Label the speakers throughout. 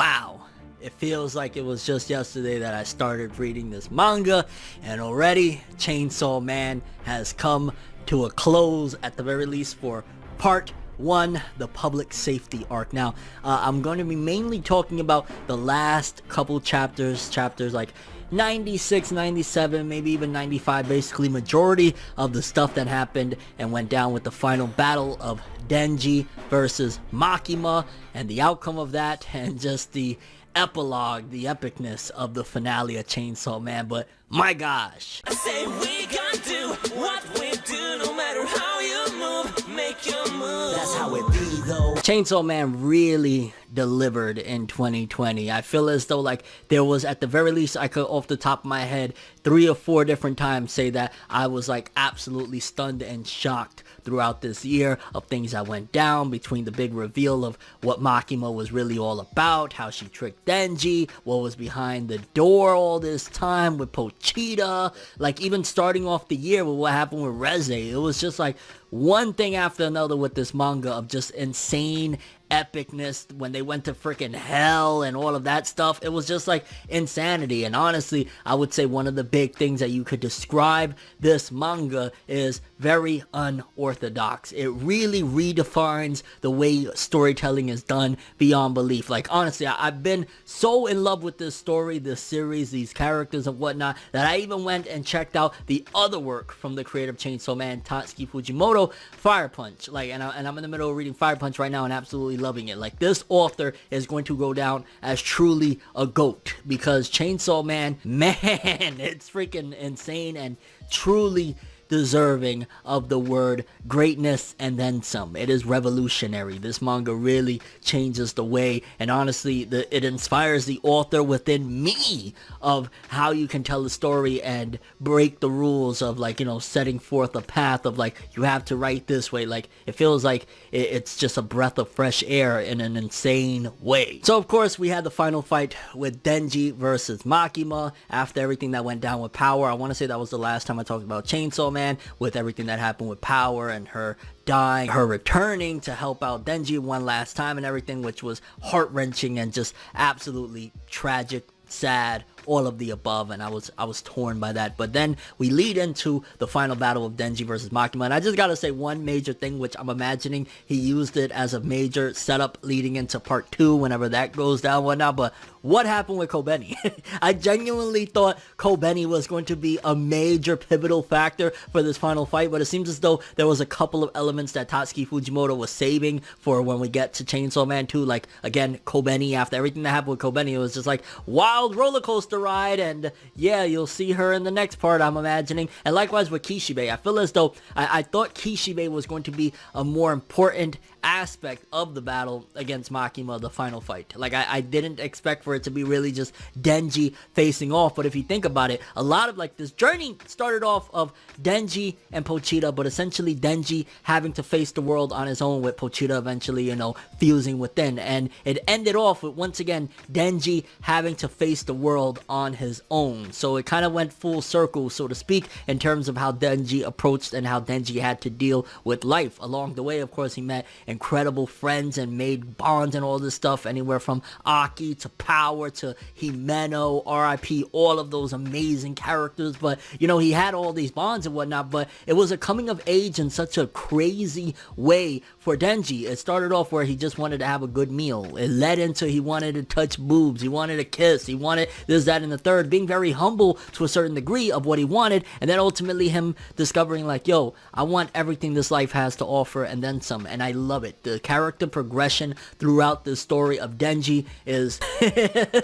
Speaker 1: Wow, it feels like it was just yesterday that I started reading this manga, and already Chainsaw Man has come to a close, at the very least, for part 1, the public safety arc. Now, I'm going to be mainly talking about the last couple chapters like 96, 97, maybe even 95, basically majority of the stuff that happened and went down with the final battle of Denji versus Makima, and the outcome of that, and just the epilogue, the epicness of the finale of Chainsaw Man. But my gosh,
Speaker 2: I say we gonna do what we do, no matter how you move, make your move. That's how it be though.
Speaker 1: Chainsaw Man really delivered in 2020. I feel as though like there was, at the very least, I could off the top of my head 3 or 4 different times say that I was like absolutely stunned and shocked throughout this year of things that went down, between the big reveal of what Makima was really all about, how she tricked Denji, what was behind the door all this time with Pochita, like even starting off the year with what happened with Reze. It was just like one thing after another with this manga of just insane epicness when they went to freaking hell and all of that stuff. It was just like insanity. And honestly, I would say one of the big things that you could describe this manga is very unorthodox. It really redefines the way storytelling is done beyond belief. Like honestly, I've been so in love with this story, this series, these characters and whatnot, that I even went and checked out the other work from the creator of Chainsaw Man, Tatsuki Fujimoto, Fire Punch. Like, and I'm in the middle of reading Fire Punch right now and absolutely loving it. Like, this author is going to go down as truly a GOAT, because Chainsaw Man, man, it's freaking insane and truly deserving of the word greatness and then some. It is revolutionary. This manga really changes the way, and honestly, it inspires the author within me of how you can tell a story and break the rules of, like, you know, setting forth a path of like, you have to write this way. Like, it feels like it's just a breath of fresh air in an insane way. So of course we had the final fight with Denji versus Makima after everything that went down with Power. I want to say that was the last time I talked about Chainsaw Man, with everything that happened with Power and her dying, her returning to help out Denji one last time and everything, which was heart-wrenching and just absolutely tragic, sad, all of the above, and I was torn by that. But then we lead into the final battle of Denji versus Makima, and I just gotta say one major thing, which I'm imagining he used it as a major setup leading into part 2 whenever that goes down, whatnot. But what happened with Kobeni? I genuinely thought Kobeni was going to be a major pivotal factor for this final fight, but it seems as though there was a couple of elements that Tatsuki Fujimoto was saving for when we get to Chainsaw Man 2. Like, again, Kobeni, after everything that happened with Kobeni, it was just like wild roller coaster ride, and yeah, you'll see her in the next part, I'm imagining. And likewise with Kishibe, I feel as though I thought Kishibe was going to be a more important aspect of the battle against Makima, the final fight. Like, I didn't expect for it to be really just Denji facing off, but if you think about it, a lot of like this journey started off of Denji and Pochita, but essentially Denji having to face the world on his own, with Pochita eventually, you know, fusing within, and it ended off with, once again, Denji having to face the world on his own. So it kind of went full circle, so to speak, in terms of how Denji approached and how Denji had to deal with life. Along the way, of course, he met incredible friends and made bonds and all this stuff, anywhere from Aki to Power to Himeno, RIP, all of those amazing characters. But, you know, he had all these bonds and whatnot, but it was a coming of age in such a crazy way for Denji. It started off where he just wanted to have a good meal. It led into he wanted to touch boobs, he wanted to kiss, he wanted this, that, and the third, being very humble to a certain degree of what he wanted, and then ultimately him discovering like, yo, I want everything this life has to offer and then some. And I love it. The character progression throughout the story of Denji is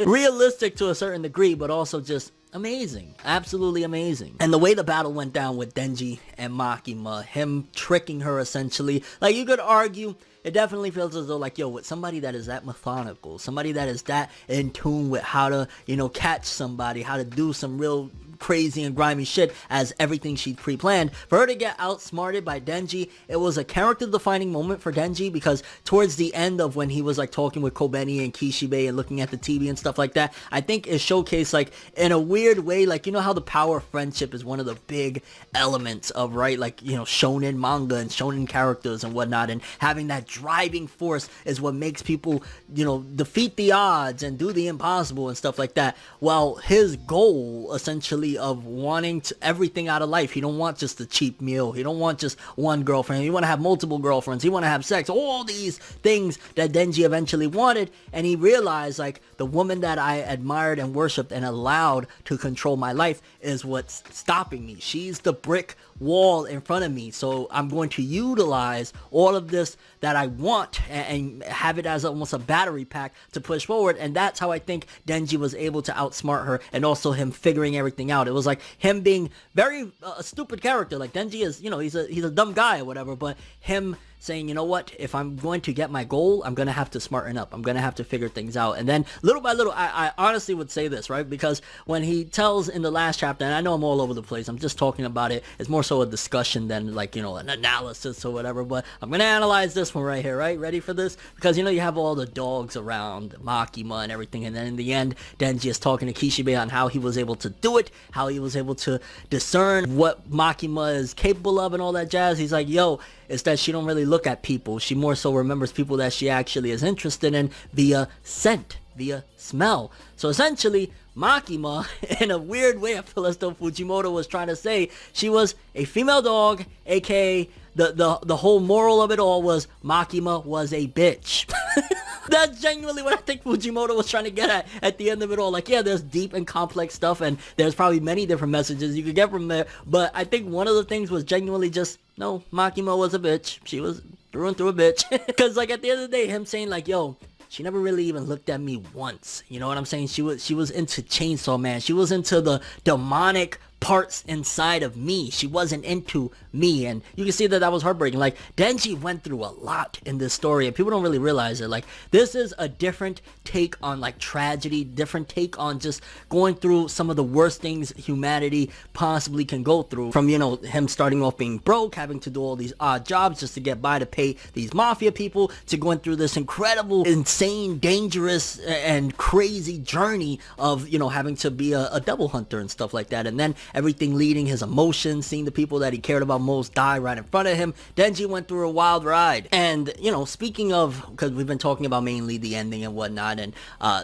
Speaker 1: realistic to a certain degree, but also just amazing. Absolutely amazing. And the way the battle went down with Denji and Makima, him tricking her essentially, like, you could argue it definitely feels as though, like, yo, with somebody that is that methodical, somebody that is that in tune with how to, you know, catch somebody, how to do some real crazy and grimy shit as everything she pre-planned. For her to get outsmarted by Denji, it was a character defining moment for Denji, because towards the end of when he was like talking with Kobeni and Kishibe and looking at the TV and stuff like that, I think it showcased like in a weird way, like, you know how the power of friendship is one of the big elements of, right, like, you know, shonen manga and shonen characters and whatnot, and having that driving force is what makes people, you know, defeat the odds and do the impossible and stuff like that. Well, his goal essentially of wanting everything out of life, he don't want just a cheap meal, he don't want just one girlfriend, he want to have multiple girlfriends, he want to have sex, all these things that Denji eventually wanted. And he realized, like, the woman that I admired and worshipped and allowed to control my life is what's stopping me. She's the brick wall in front of me, so I'm going to utilize all of this that I want and have it as almost a battery pack to push forward. And that's how I think Denji was able to outsmart her, and also him figuring everything out. It was like him being very a stupid character. Like, Denji is, you know, he's a dumb guy or whatever, but him saying, you know what, if I'm going to get my goal, I'm going to have to smarten up. I'm going to have to figure things out. And then little by little, I honestly would say this, right? Because when he tells in the last chapter, and I know I'm all over the place, I'm just talking about it, it's more so a discussion than like, you know, an analysis or whatever, but I'm going to analyze this one right here, right? Ready for this? Because, you know, you have all the dogs around Makima and everything, and then in the end, Denji is talking to Kishibe on how he was able to do it, how he was able to discern what Makima is capable of and all that jazz. He's like, yo, it's that she don't really look at people. She more so remembers people that she actually is interested in via scent, via smell. So essentially, Makima, in a weird way, I feel as though Fujimoto was trying to say, she was a female dog, aka the whole moral of it all was Makima was a bitch. That's genuinely what I think Fujimoto was trying to get at the end of it all. Like, yeah, there's deep and complex stuff, and there's probably many different messages you could get from there, but I think one of the things was genuinely just, no, Makima was a bitch. She was through and through a bitch. Because, like, at the end of the day, him saying, like, yo, she never really even looked at me once. You know what I'm saying? She was into Chainsaw Man. She was into the demonic parts inside of me. She wasn't into me, and you can see that was heartbreaking. Like, Denji went through a lot in this story, and people don't really realize it. Like, this is a different take on like tragedy, different take on just going through some of the worst things humanity possibly can go through, from, you know, him starting off being broke, having to do all these odd jobs just to get by to pay these mafia people, to going through this incredible, insane, dangerous and crazy journey of, you know, having to be a devil hunter and stuff like that. And then everything leading, his emotions, seeing the people that he cared about most die right in front of him. Denji went through a wild ride. And, you know, speaking of, because we've been talking about mainly the ending and whatnot, and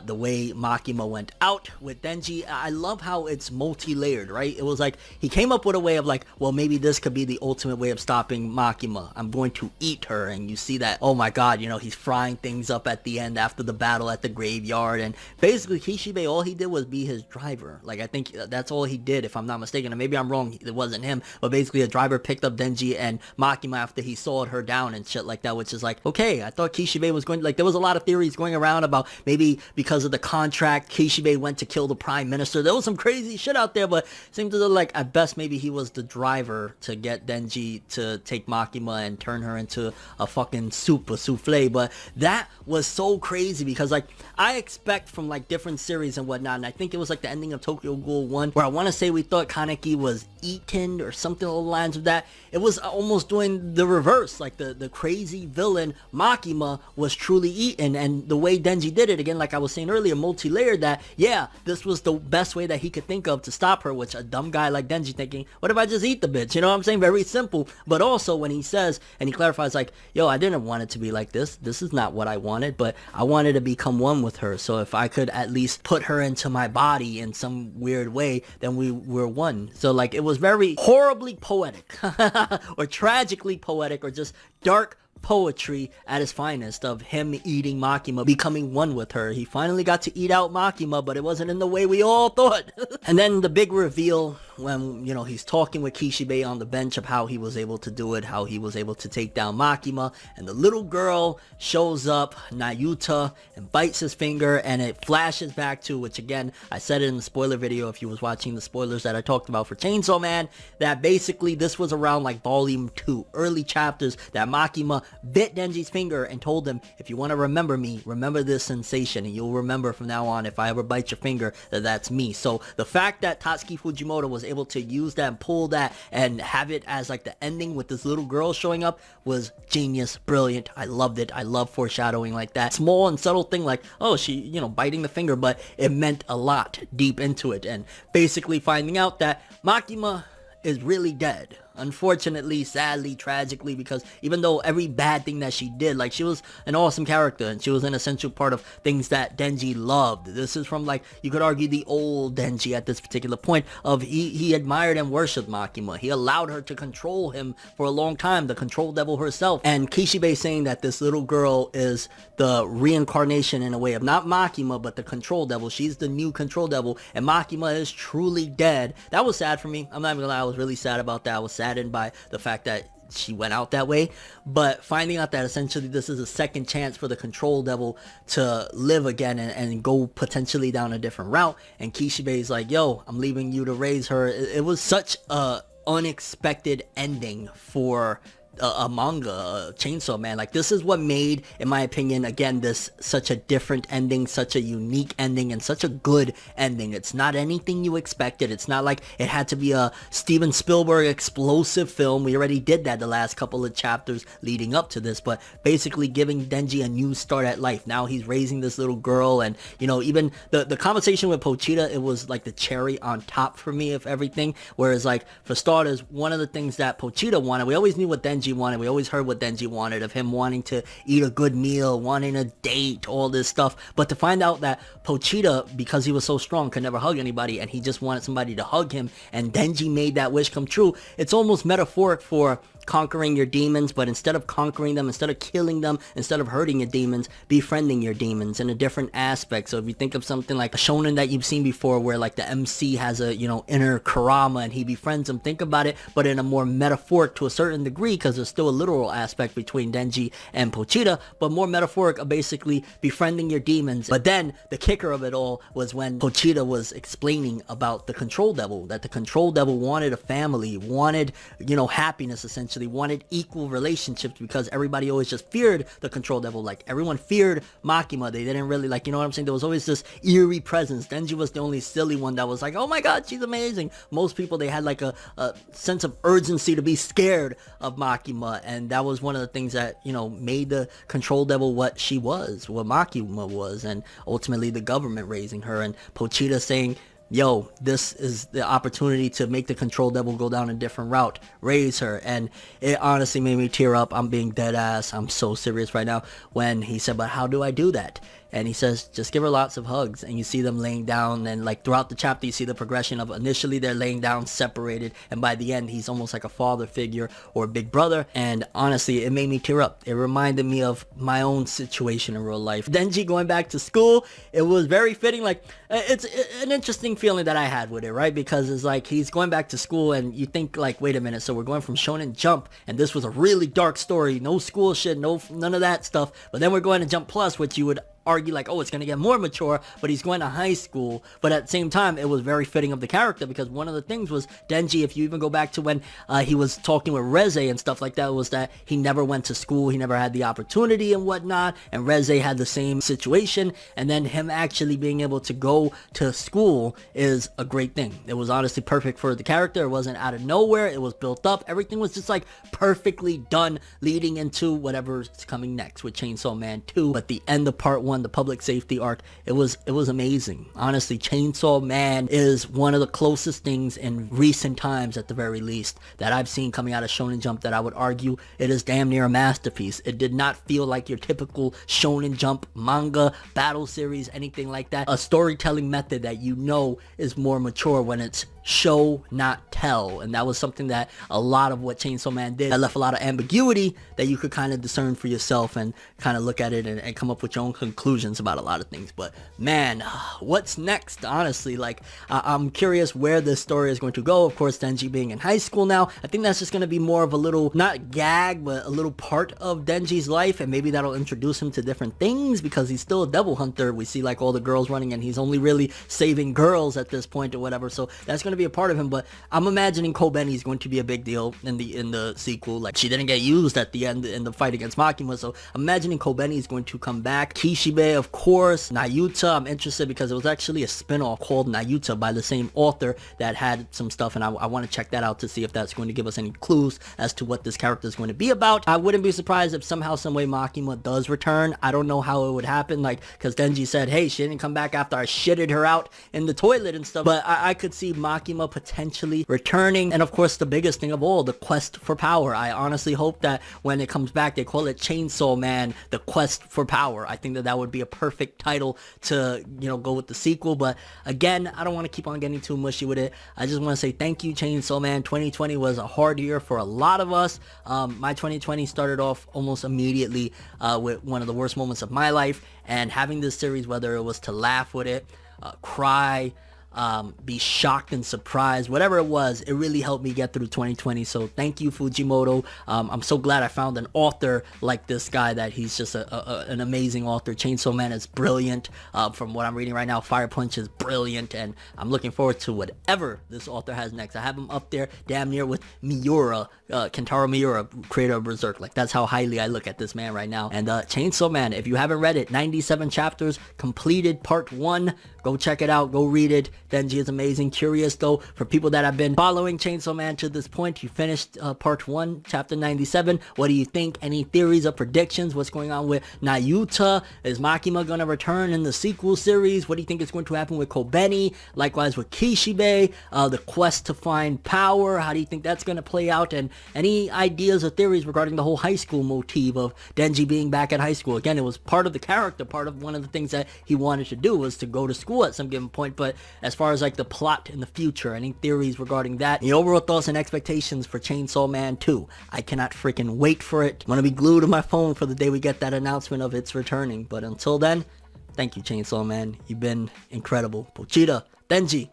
Speaker 1: the way Makima went out with Denji, I love how it's multi-layered, right? It was like, he came up with a way of like, well, maybe this could be the ultimate way of stopping Makima. I'm going to eat her. And you see that, oh my god, you know, he's frying things up at the end after the battle at the graveyard. And basically, Kishibe, all he did was be his driver. Like, I think that's all he did, if I'm not mistaken, and maybe I'm wrong, it wasn't him, but basically a driver picked up Denji and Makima after he sawed her down and shit like that, which is like, okay, I thought Kishibe was going, like, there was a lot of theories going around about maybe because of the contract, Kishibe went to kill the prime minister. There was some crazy shit out there, but it seemed to look like, at best, maybe he was the driver to get Denji to take Makima and turn her into a fucking soup, a souffle. But that was so crazy, because like, I expect from like different series and whatnot, and I think it was like the ending of Tokyo Ghoul 1, where I want to say we thought Kaneki was eaten or something along the lines of that. It was almost doing the reverse, like the crazy villain Makima was truly eaten. And the way Denji did it, again, like I was saying earlier, multi-layered, that yeah, this was the best way that he could think of to stop her, which a dumb guy like Denji thinking, what if I just eat the bitch? You know what I'm saying? Very simple. But also when he says, and he clarifies, like, yo, I didn't want it to be like this is not what I wanted, but I wanted to become one with her. So if I could at least put her into my body in some weird way, then we were one. So like, it was very horribly poetic or tragically poetic, or just dark poetry at its finest, of him eating Makima, becoming one with her. He finally got to eat out Makima, but it wasn't in the way we all thought. And then the big reveal when, you know, he's talking with Kishibe on the bench of how he was able to do it, how he was able to take down Makima, and the little girl shows up, Nayuta, and bites his finger, and it flashes back to, which again, I said it in the spoiler video if you was watching the spoilers that I talked about for Chainsaw Man, that basically this was around like volume 2, early chapters, that Makima bit Denji's finger and told him, if you want to remember me, remember this sensation, and you'll remember from now on, if I ever bite your finger, that that's me. So the fact that Tatsuki Fujimoto was able to use that and pull that and have it as like the ending with this little girl showing up was genius, brilliant. I loved it. I love foreshadowing like that. Small and subtle thing like, oh, she, you know, biting the finger, but it meant a lot deep into it. And basically finding out that Makima is really dead. Unfortunately, sadly, tragically, because even though every bad thing that she did, like, she was an awesome character and she was an essential part of things that Denji loved. This is from, like, you could argue the old Denji at this particular point of he admired and worshipped Makima. He allowed her to control him for a long time, the control devil herself. And Kishibe saying that this little girl is the reincarnation in a way of not Makima, but the control devil. She's the new control devil, and Makima is truly dead. That was sad for me. I'm not even gonna lie, I was really sad about that. I was saddened by the fact that she went out that way, but finding out that essentially this is a second chance for the control devil to live again and go potentially down a different route, and Kishibe is like, yo, I'm leaving you to raise her. It was such a unexpected ending for a manga, Chainsaw Man. Like, this is what made, in my opinion, again, this such a different ending, such a unique ending, and such a good ending. It's not anything you expected. It's not like it had to be a Steven Spielberg explosive film. We already did that the last couple of chapters leading up to this, but basically giving Denji a new start at life. Now he's raising this little girl, and, you know, even the conversation with Pochita, it was like the cherry on top for me of everything. Whereas, like, for starters, one of the things that Pochita wanted, we always knew what Denji wanted. We always heard what Denji wanted, of him wanting to eat a good meal, wanting a date, all this stuff. But to find out that Pochita, because he was so strong, could never hug anybody, and he just wanted somebody to hug him, and Denji made that wish come true, it's almost metaphoric for conquering your demons, but instead of conquering them, instead of killing them, instead of hurting your demons, befriending your demons in a different aspect. So if you think of something like a shonen that you've seen before, where like the MC has a, you know, inner Kurama and he befriends him, think about it, but in a more metaphoric to a certain degree, because there's still a literal aspect between Denji and Pochita, but more metaphoric of basically befriending your demons. But then the kicker of it all was when Pochita was explaining about the control devil, that the control devil wanted a family, wanted, you know, happiness, essentially wanted equal relationships, because everybody always just feared the control devil. Like, everyone feared Makima. They didn't really, like, you know what I'm saying? There was always this eerie presence. Denji was the only silly one that was like, oh my god, she's amazing. Most people, they had like a sense of urgency to be scared of Makima, and that was one of the things that, you know, made the control devil what she was, what Makima was, and ultimately the government raising her, and Pochita saying, yo, this is the opportunity to make the control devil go down a different route, raise her. And it honestly made me tear up. I'm being dead ass, I'm so serious right now, when he said, but how do I do that? And he says, just give her lots of hugs. And you see them laying down, and like throughout the chapter you see the progression of initially they're laying down separated, and by the end he's almost like a father figure or a big brother. And honestly, it made me tear up. It reminded me of my own situation in real life. Denji going back to school, it was very fitting. Like, it's an interesting feeling that I had with it, right? Because it's like he's going back to school, and you think like, wait a minute, so we're going from Shonen Jump, and this was a really dark story, no school shit, none of that stuff, but then we're going to Jump Plus, which you would argue like, oh, it's going to get more mature, but he's going to high school. But at the same time, it was very fitting of the character, because one of the things was Denji, if you even go back to when he was talking with Reze and stuff like that, was that he never went to school, he never had the opportunity and whatnot, and Reze had the same situation, and then him actually being able to go to school is a great thing. It was honestly perfect for the character. It wasn't out of nowhere, it was built up, everything was just like perfectly done, leading into whatever's coming next with Chainsaw Man 2. But the end of part 1, the public safety arc, it was amazing. Honestly, Chainsaw Man is one of the closest things in recent times, at the very least, that I've seen coming out of Shonen Jump, that I would argue it is damn near a masterpiece. It did not feel like your typical Shonen Jump manga battle series, anything like that. A storytelling method that you know is more mature when it's show, not tell. And that was something that a lot of what Chainsaw Man did, that left a lot of ambiguity that you could kind of discern for yourself and kind of look at it and come up with your own conclusions about a lot of things. But man, what's next? Honestly, like, I'm curious where this story is going to go. Of course, Denji being in high school now, I think that's just going to be more of a little, not gag, but a little part of Denji's life, and maybe that'll introduce him to different things, because he's still a devil hunter. We see like all the girls running, and he's only really saving girls at this point or whatever. So that's going to to be a part of him, but I'm imagining Kobeni is going to be a big deal in the sequel. Like, she didn't get used at the end in the fight against Makima, so I'm imagining Kobeni is going to come back. Kishibe, of course. Nayuta, I'm interested because it was actually a spin-off called Nayuta by the same author that had some stuff, and I want to check that out to see if that's going to give us any clues as to what this character is going to be about. I wouldn't be surprised if somehow, some way Makima does return. I don't know how it would happen, like, because Denji said, hey, she didn't come back after I shitted her out in the toilet and stuff, but I could see Makima potentially returning. And of course, the biggest thing of all, the quest for power. I honestly hope that when it comes back, they call it Chainsaw Man, the quest for power. I think that that would be a perfect title to, you know, go with the sequel. But again, I don't want to keep on getting too mushy with it. I just want to say thank you, Chainsaw Man. 2020 was a hard year for a lot of us. My 2020 started off almost immediately with one of the worst moments of my life, and having this series, whether it was to laugh with it, cry, be shocked and surprised, whatever it was, it really helped me get through 2020. So thank you, Fujimoto. I'm so glad I found an author like this guy, that he's just an amazing author. Chainsaw Man is brilliant. From what I'm reading right now, Fire Punch is brilliant, and I'm looking forward to whatever this author has next. I have him up there damn near with Miura, Kentaro Miura, creator of Berserk. Like, that's how highly I look at this man right now. And Chainsaw Man, if you haven't read it, 97 chapters completed, part 1. Go check it out, go read it. Denji is amazing. Curious though, for people that have been following Chainsaw Man to this point, you finished part 1, chapter 97. What do you think? Any theories or predictions? What's going on with Nayuta? Is Makima gonna return in the sequel series? What do you think is going to happen with Kobeni? Likewise with Kishibe, the quest to find power. How do you think that's gonna play out? And any ideas or theories regarding the whole high school motif of Denji being back at high school? Again, it was part of the character, part of one of the things that he wanted to do was to go to school at some given point. But as far as like the plot in the future, any theories regarding that, the overall thoughts and expectations for Chainsaw Man 2, I cannot freaking wait for it. I'm gonna be glued to my phone for the day we get that announcement of its returning. But until then, thank you, Chainsaw Man. You've been incredible. Pochita, Denji,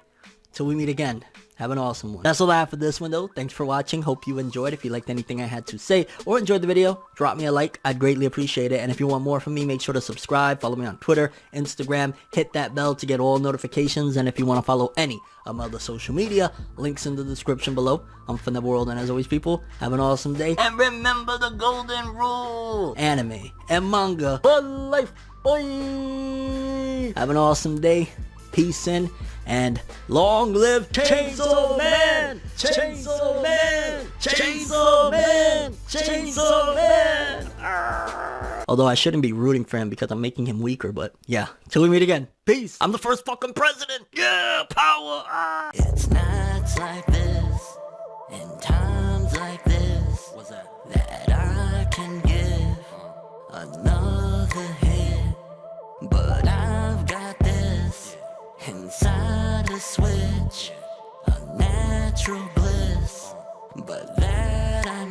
Speaker 1: till we meet again, have an awesome one. That's all I have for this one though. Thanks for watching. Hope you enjoyed. If you liked anything I had to say or enjoyed the video, drop me a like. I'd greatly appreciate it. And if you want more from me, make sure to subscribe. Follow me on Twitter, Instagram. Hit that bell to get all notifications. And if you want to follow any of my other social media, links in the description below. I'm ForneverWorld, and as always, people, have an awesome day. And remember the golden rule. Anime and manga for life. Boy. Have an awesome day. Peace in, and long live Chainsaw Man! Chainsaw Man! Chainsaw Man! Chainsaw Man! Arrgh. Although I shouldn't be rooting for him because I'm making him weaker, but yeah. Till we meet again. Peace! I'm the first fucking president! Yeah! Power! Ah.
Speaker 2: It's nights like this, and times like this,
Speaker 1: What's that?
Speaker 2: that I can give another hit. But I've got this inside a switch, a natural bliss, but that I